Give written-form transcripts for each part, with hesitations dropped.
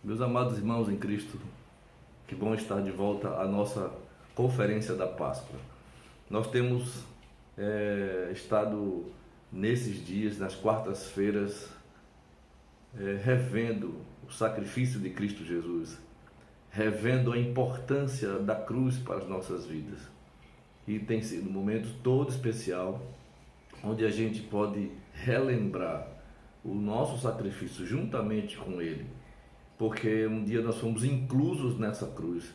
Meus amados irmãos em Cristo, que bom estar de volta à nossa conferência da Páscoa. Nós temos estado nesses dias, nas quartas-feiras, revendo o sacrifício de Cristo Jesus, revendo a importância da cruz para as nossas vidas. E tem sido um momento todo especial, onde a gente pode relembrar o nosso sacrifício juntamente com Ele, porque um dia nós fomos inclusos nessa cruz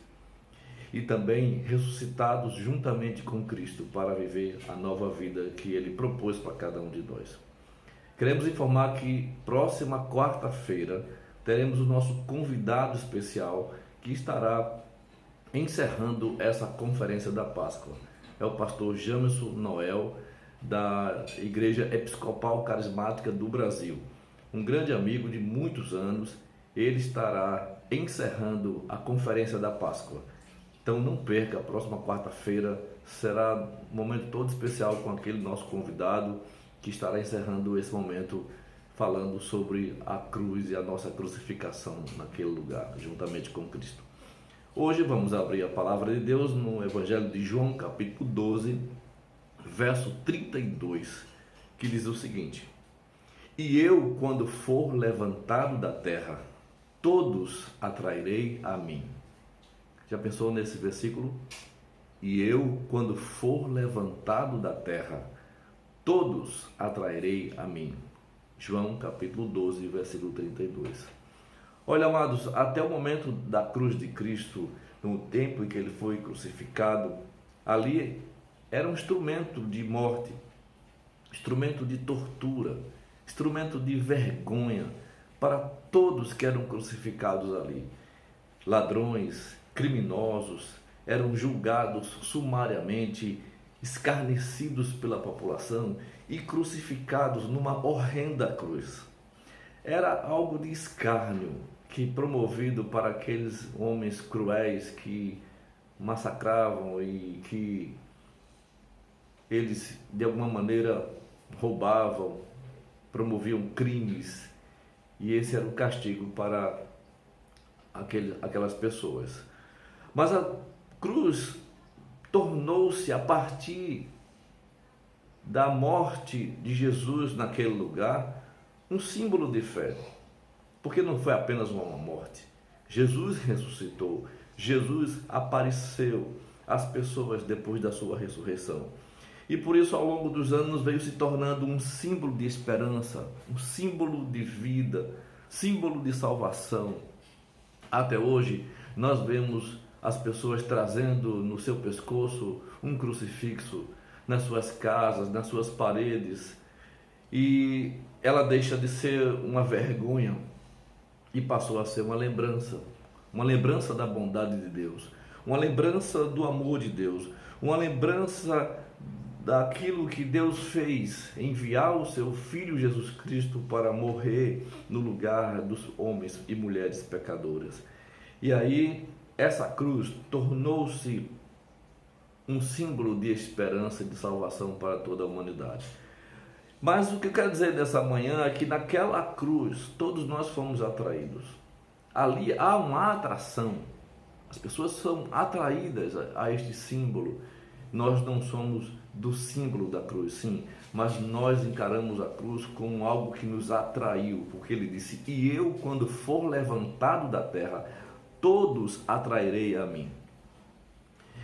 e também ressuscitados juntamente com Cristo para viver a nova vida que Ele propôs para cada um de nós. Queremos informar que próxima quarta-feira teremos o nosso convidado especial que estará encerrando essa conferência da Páscoa. É o pastor Jamerson Noel, da Igreja Episcopal Carismática do Brasil. Um grande amigo de muitos anos. Ele estará encerrando a conferência da Páscoa. Então não perca, a próxima quarta-feira será um momento todo especial com aquele nosso convidado que estará encerrando esse momento falando sobre a cruz e a nossa crucificação naquele lugar, juntamente com Cristo. Hoje vamos abrir a palavra de Deus no Evangelho de João, capítulo 12, verso 32, que diz o seguinte: E eu, quando for levantado da terra, todos atrairei a mim. Já pensou nesse versículo? E eu, quando for levantado da terra, todos atrairei a mim. João capítulo 12, versículo 32. Olha, amados, até o momento da cruz de Cristo, no tempo em que ele foi crucificado, ali era um instrumento de morte, instrumento de tortura, instrumento de vergonha para todos que eram crucificados ali. Ladrões, criminosos, eram julgados sumariamente, escarnecidos pela população e crucificados numa horrenda cruz. Era algo de escárnio que promovido para aqueles homens cruéis que massacravam e que eles de alguma maneira roubavam, promoviam crimes. E esse era o castigo para aquelas pessoas. Mas a cruz tornou-se, a partir da morte de Jesus naquele lugar, um símbolo de fé. Porque não foi apenas uma morte. Jesus ressuscitou. Jesus apareceu às pessoas depois da sua ressurreição. E por isso, ao longo dos anos, veio se tornando um símbolo de esperança, um símbolo de vida, símbolo de salvação. Até hoje, nós vemos as pessoas trazendo no seu pescoço um crucifixo, nas suas casas, nas suas paredes, e ela deixa de ser uma vergonha e passou a ser uma lembrança da bondade de Deus, uma lembrança do amor de Deus, uma lembrança daquilo que Deus fez, enviar o seu Filho Jesus Cristo para morrer no lugar dos homens e mulheres pecadoras. E aí, essa cruz tornou-se um símbolo de esperança e de salvação para toda a humanidade. Mas o que eu quero dizer nessa manhã é que naquela cruz, todos nós fomos atraídos. Ali há uma atração. As pessoas são atraídas a este símbolo. Nós não somos do símbolo da cruz, sim, mas nós encaramos a cruz como algo que nos atraiu, porque ele disse: E eu, quando for levantado da terra, todos atrairei a mim.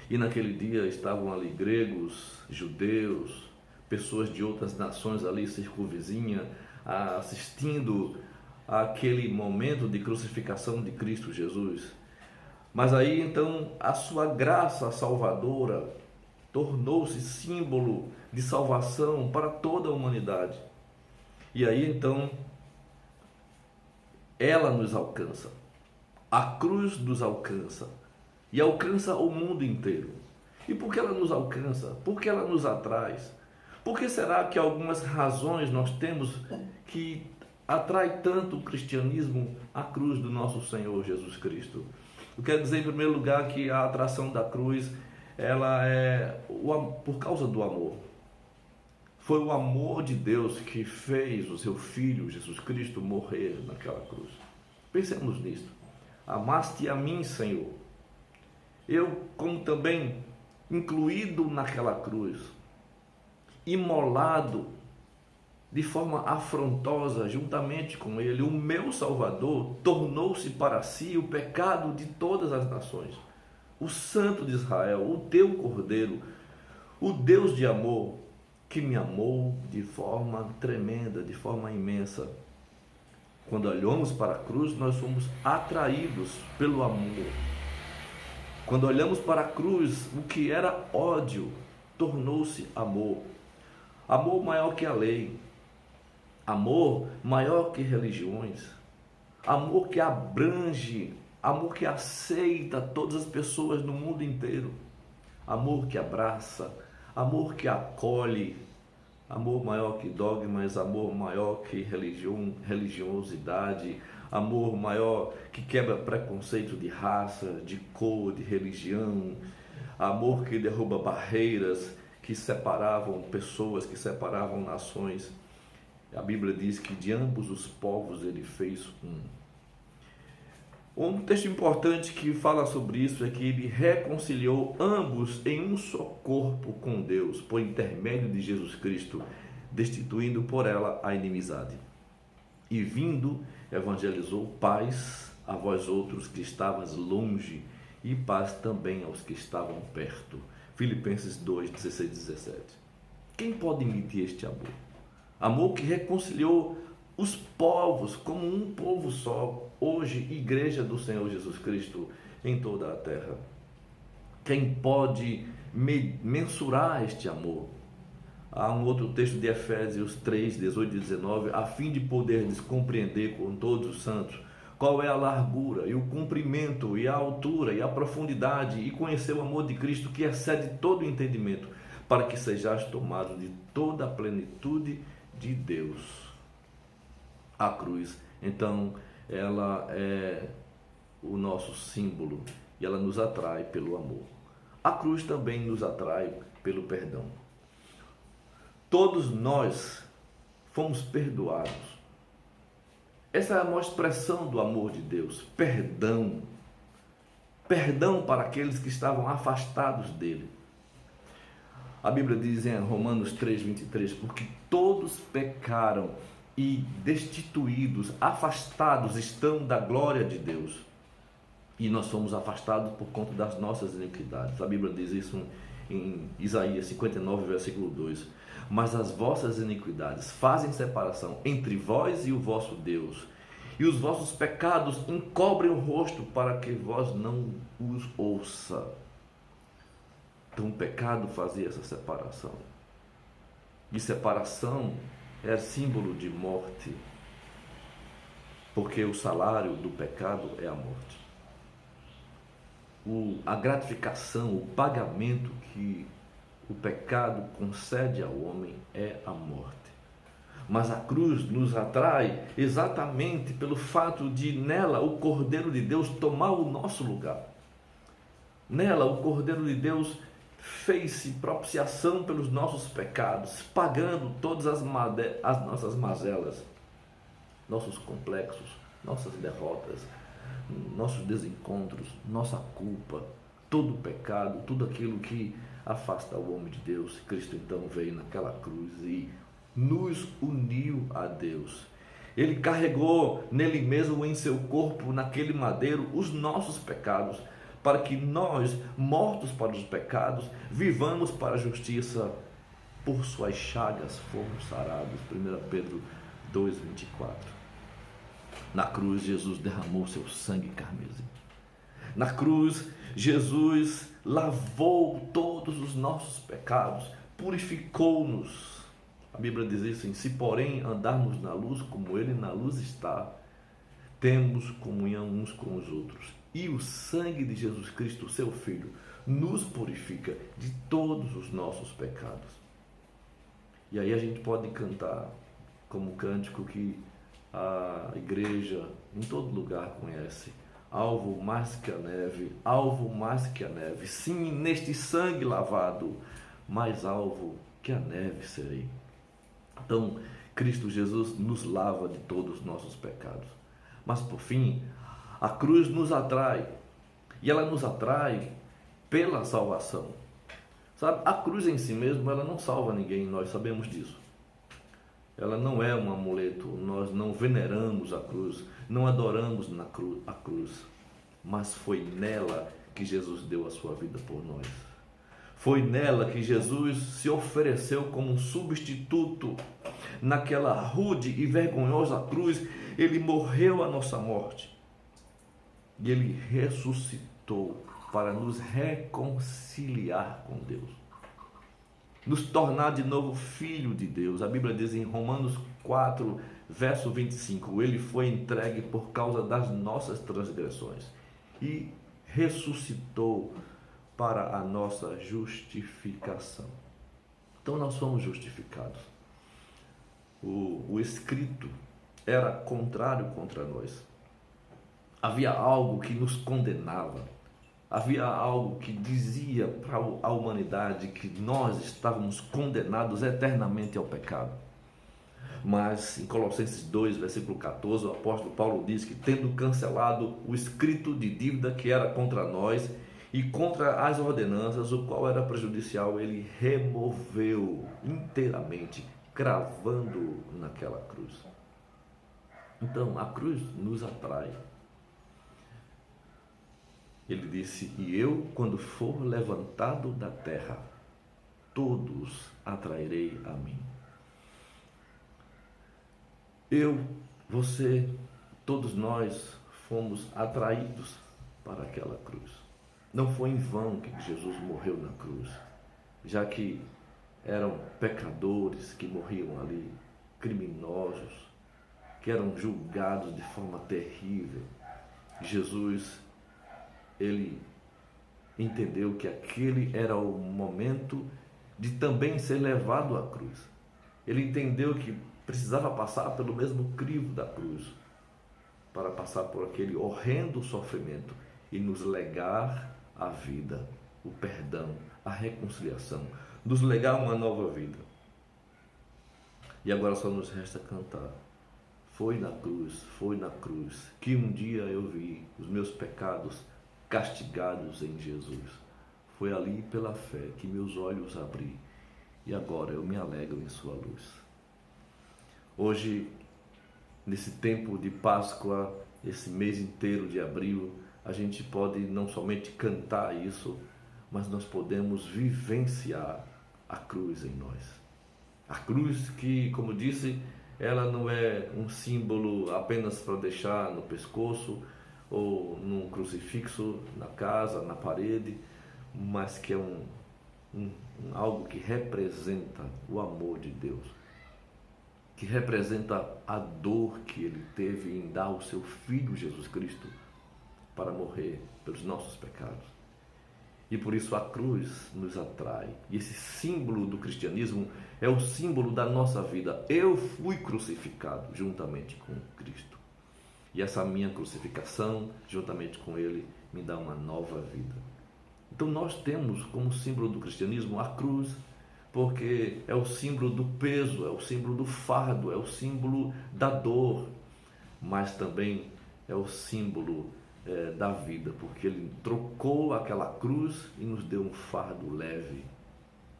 E naquele dia estavam ali gregos, judeus, pessoas de outras nações ali circunvizinha, assistindo àquele momento de crucificação de Cristo Jesus. Mas aí então a sua graça salvadora tornou-se símbolo de salvação para toda a humanidade. E aí então ela nos alcança, a cruz nos alcança e alcança o mundo inteiro. E por que ela nos alcança? Por que ela nos atrai? Por que será que algumas razões nós temos que atrai tanto o cristianismo à cruz do nosso Senhor Jesus Cristo? Eu quero dizer em primeiro lugar que a atração da cruz ela é por causa do amor. Foi o amor de Deus que fez o seu Filho, Jesus Cristo, morrer naquela cruz. Pensemos nisso. amaste a mim, Senhor. Eu, como também incluído naquela cruz, imolado de forma afrontosa juntamente com ele, o meu Salvador tornou-se para si o pecado de todas as nações. O Santo de Israel, o teu Cordeiro, o Deus de amor, que me amou de forma tremenda, de forma imensa. Quando olhamos para a cruz, nós somos atraídos pelo amor. Quando olhamos para a cruz, o que era ódio tornou-se amor. Amor maior que a lei. Amor maior que religiões. Amor que abrange, amor que aceita todas as pessoas no mundo inteiro. Amor que abraça, amor que acolhe. Amor maior que dogmas, amor maior que religiosidade, amor maior que quebra preconceito de raça, de cor, de religião, amor que derruba barreiras que separavam pessoas, que separavam nações. A Bíblia diz que de ambos os povos ele fez um. Um texto importante que fala sobre isso é que ele reconciliou ambos em um só corpo com Deus, por intermédio de Jesus Cristo, destituindo por ela a inimizade. E vindo, evangelizou paz a vós outros que estavas longe, e paz também aos que estavam perto. Filipenses 2, 16 e 17. Quem pode medir este amor? Amor que reconciliou os povos como um povo só, hoje, igreja do Senhor Jesus Cristo em toda a terra. Quem pode mensurar este amor? Há um outro texto de Efésios 3, 18 e 19, a fim de poderes compreender com todos os santos qual é a largura e o comprimento e a altura e a profundidade, e conhecer o amor de Cristo que excede todo o entendimento, para que sejais tomados de toda a plenitude de Deus. A cruz, então, ela é o nosso símbolo e ela nos atrai pelo amor. A cruz também nos atrai pelo perdão. Todos nós fomos perdoados. Essa é a maior expressão do amor de Deus, perdão. Perdão para aqueles que estavam afastados dele. A Bíblia diz em Romanos 3, 23, porque todos pecaram e destituídos, afastados estão da glória de Deus. E nós somos afastados por conta das nossas iniquidades. A Bíblia diz isso em Isaías 59, versículo 2. Mas as vossas iniquidades fazem separação entre vós e o vosso Deus, e os vossos pecados encobrem o rosto para que vós não os ouça. Então o pecado fazia essa separação. E separação é símbolo de morte, porque o salário do pecado é a morte. A gratificação, o pagamento que o pecado concede ao homem é a morte. Mas a cruz nos atrai exatamente pelo fato de nela o Cordeiro de Deus tomar o nosso lugar. Nela o Cordeiro de Deus fez-se propiciação pelos nossos pecados, pagando todas as nossas mazelas, nossos complexos, nossas derrotas, nossos desencontros, nossa culpa, todo o pecado, tudo aquilo que afasta o homem de Deus. Cristo então veio naquela cruz e nos uniu a Deus. Ele carregou nele mesmo em seu corpo, naquele madeiro, os nossos pecados, para que nós, mortos para os pecados, vivamos para a justiça. Por suas chagas fomos sarados. 1 Pedro 2, 24. Na cruz, Jesus derramou seu sangue carmesim. Na cruz, Jesus lavou todos os nossos pecados, purificou-nos. A Bíblia diz isso em: se porém andarmos na luz como Ele na luz está, temos comunhão uns com os outros. E o sangue de Jesus Cristo, seu Filho, nos purifica de todos os nossos pecados. E aí a gente pode cantar como cântico que a igreja em todo lugar conhece: alvo mais que a neve, alvo mais que a neve, sim, neste sangue lavado, mais alvo que a neve serei. Então, Cristo Jesus nos lava de todos os nossos pecados. Mas por fim, A cruz nos atrai, e ela nos atrai pela salvação. Sabe, a cruz em si mesma, ela não salva ninguém, nós sabemos disso. Ela não é um amuleto, nós não veneramos a cruz, não adoramos a cruz, mas foi nela que Jesus deu a sua vida por nós. Foi nela que Jesus se ofereceu como um substituto. Naquela rude e vergonhosa cruz, ele morreu a nossa morte. E ele ressuscitou para nos reconciliar com Deus, nos tornar de novo filho de Deus. A Bíblia diz em Romanos 4, verso 25, ele foi entregue por causa das nossas transgressões e ressuscitou para a nossa justificação. Então nós fomos justificados. O escrito era contrário contra nós. Havia algo que nos condenava. Havia algo que dizia para a humanidade que nós estávamos condenados eternamente ao pecado. Mas em Colossenses 2, versículo 14, o apóstolo Paulo diz que, tendo cancelado o escrito de dívida que era contra nós e contra as ordenanças, o qual era prejudicial, ele removeu inteiramente, cravando naquela cruz. Então, a cruz nos atrai. Ele disse, e eu, quando for levantado da terra, todos atrairei a mim. Eu, você, todos nós fomos atraídos para aquela cruz. Não foi em vão que Jesus morreu na cruz, já que eram pecadores que morriam ali, criminosos, que eram julgados de forma terrível. Jesus, ele entendeu que aquele era o momento de também ser levado à cruz. Ele entendeu que precisava passar pelo mesmo crivo da cruz para passar por aquele horrendo sofrimento e nos legar a vida, o perdão, a reconciliação, nos legar uma nova vida. E agora só nos resta cantar. Foi na cruz que um dia eu vi os meus pecados castigados em Jesus. Foi ali pela fé que meus olhos abri e agora eu me alegro em sua luz. Hoje, nesse tempo de Páscoa, esse mês inteiro de abril, a gente pode não somente cantar isso, mas nós podemos vivenciar a cruz em nós. A cruz que, como disse, ela não é um símbolo apenas para deixar no pescoço ou num crucifixo na casa, na parede, mas que é algo que representa o amor de Deus, que representa a dor que ele teve em dar o seu Filho Jesus Cristo para morrer pelos nossos pecados. E por isso a cruz nos atrai. E esse símbolo do cristianismo é o símbolo da nossa vida. Eu fui crucificado juntamente com Cristo. E essa minha crucificação, juntamente com Ele, me dá uma nova vida. Então nós temos como símbolo do cristianismo a cruz, porque é o símbolo do peso, é o símbolo do fardo, é o símbolo da dor, mas também é o símbolo da vida, porque Ele trocou aquela cruz e nos deu um fardo leve,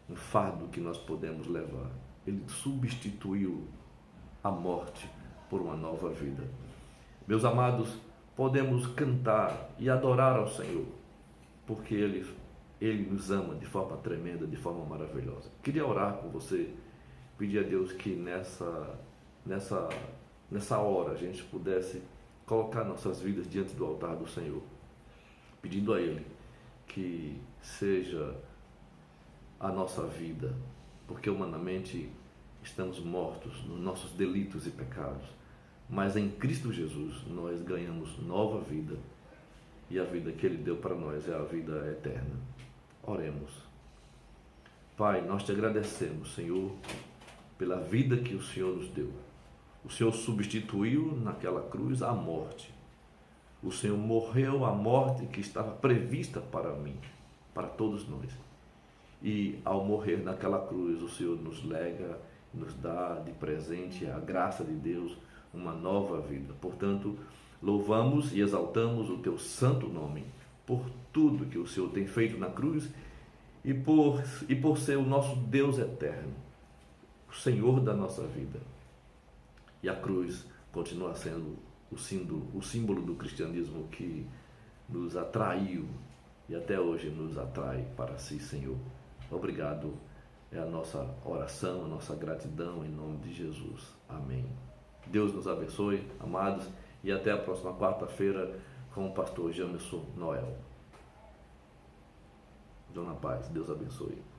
um fardo que nós podemos levar. Ele substituiu a morte por uma nova vida. Meus amados, podemos cantar e adorar ao Senhor, porque Ele nos ama de forma tremenda, de forma maravilhosa. Queria orar com você, pedir a Deus que nessa hora a gente pudesse colocar nossas vidas diante do altar do Senhor, pedindo a Ele que seja a nossa vida, porque humanamente estamos mortos nos nossos delitos e pecados, mas em Cristo Jesus nós ganhamos nova vida, e a vida que Ele deu para nós é a vida eterna. Oremos. Pai, nós te agradecemos, Senhor, pela vida que o Senhor nos deu. O Senhor substituiu naquela cruz a morte. O Senhor morreu a morte que estava prevista para mim, para todos nós. E ao morrer naquela cruz, o Senhor nos lega, nos dá de presente a graça de Deus, uma nova vida. Portanto, Louvamos e exaltamos o teu santo nome por tudo que o Senhor tem feito na cruz e por ser o nosso Deus eterno, o Senhor da nossa vida. E a cruz continua sendo o símbolo do cristianismo que nos atraiu e até hoje nos atrai para si, Senhor. Obrigado, é a nossa oração, a nossa gratidão em nome de Jesus. Amém. Deus nos abençoe, amados, e até a próxima quarta-feira com o pastor Jamerson Noel. Dona Paz, Deus abençoe.